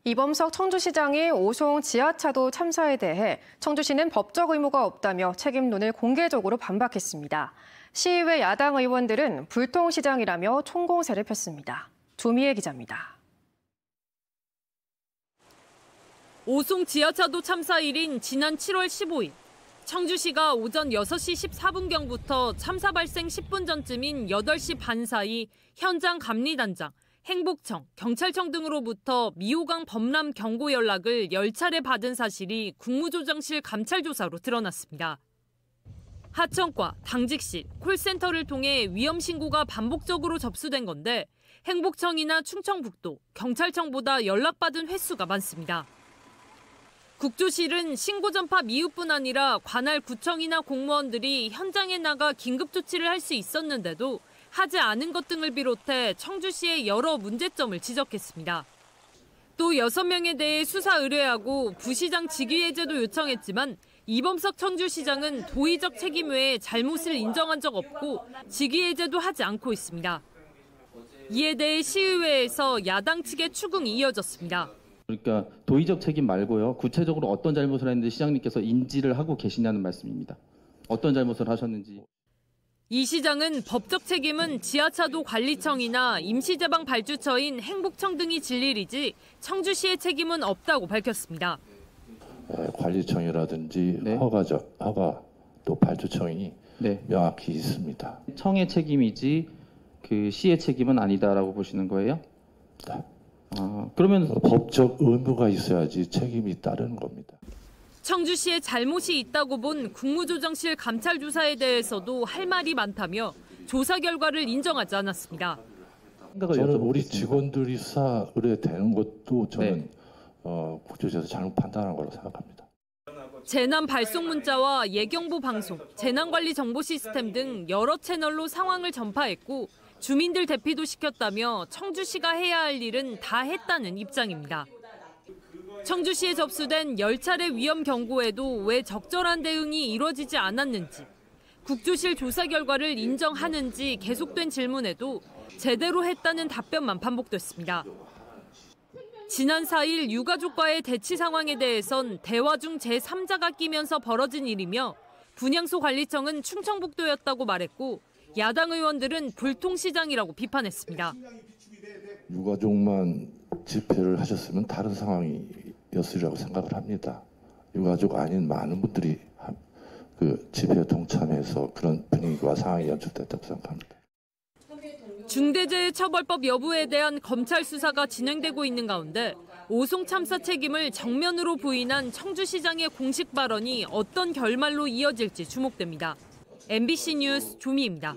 이범석 청주시장이 오송 지하차도 참사에 대해 청주시는 법적 의무가 없다며 책임론을 공개적으로 반박했습니다. 시의회 야당 의원들은 불통시장이라며 총공세를 폈습니다. 조미애 기자입니다. 오송 지하차도 참사일인 지난 7월 15일, 청주시가 오전 6시 14분경부터 참사 발생 10분 전쯤인 8시 반 사이 현장 감리단장, 행복청, 경찰청 등으로부터 미호강 범람 경고 연락을 10차례 받은 사실이 국무조정실 감찰조사로 드러났습니다. 하청과, 당직실, 콜센터를 통해 위험 신고가 반복적으로 접수된 건데 행복청이나 충청북도, 경찰청보다 연락받은 횟수가 많습니다. 국조실은 신고 전파 미흡뿐 아니라 관할 구청이나 공무원들이 현장에 나가 긴급 조치를 할 수 있었는데도 하지 않은 것 등을 비롯해 청주시의 여러 문제점을 지적했습니다. 또 6명에 대해 수사 의뢰하고 부시장 직위해제도 요청했지만 이범석 청주시장은 도의적 책임 외에 잘못을 인정한 적 없고 직위해제도 하지 않고 있습니다. 이에 대해 시의회에서 야당 측의 추궁이 이어졌습니다. 그러니까 도의적 책임 말고요. 구체적으로 어떤 잘못을 했는지 시장님께서 인지를 하고 계시냐는 말씀입니다. 어떤 잘못을 하셨는지. 이 시장은 법적 책임은 지하차도 관리청이나 임시제방 발주처인 행복청 등이 질 일이지 청주시의 책임은 없다고 밝혔습니다. 관리청이라든지 허가 또 발주청이 명확히 있습니다. 청의 책임이지 그 시의 책임은 아니다라고 보시는 거예요? 네. 그러면 법적 의무가 있어야지 책임이 따르는 겁니다. 청주시에 잘못이 있다고 본 국무조정실 감찰조사에 대해서도 할 말이 많다며 조사 결과를 인정하지 않았습니다. 저는 우리 직원들이 수사 의뢰되는 것도 저는 국조실에서 잘못 판단한 거라고 생각합니다. 재난 발송 문자와 예경보 방송, 재난관리 정보 시스템 등 여러 채널로 상황을 전파했고 주민들 대피도 시켰다며 청주시가 해야 할 일은 다 했다는 입장입니다. 청주시에 접수된 10차례 위험 경고에도 왜 적절한 대응이 이루어지지 않았는지, 국조실 조사 결과를 인정하는지 계속된 질문에도 제대로 했다는 답변만 반복됐습니다. 지난 4일 유가족과의 대치 상황에 대해선 대화 중 제3자가 끼면서 벌어진 일이며 분향소 관리청은 충청북도였다고 말했고 야당 의원들은 불통시장이라고 비판했습니다. 유가족만 집회를 하셨으면 다른 상황이었으리라고 생각을 합니다. 유가족 아닌 많은 분들이 그 집회에 동참해서 그런 분위기와 상황이 연출됐다고 생각합니다. 중대재해처벌법 여부에 대한 검찰 수사가 진행되고 있는 가운데 오송 참사 책임을 정면으로 부인한 청주시장의 공식 발언이 어떤 결말로 이어질지 주목됩니다. MBC 뉴스 조미입니다.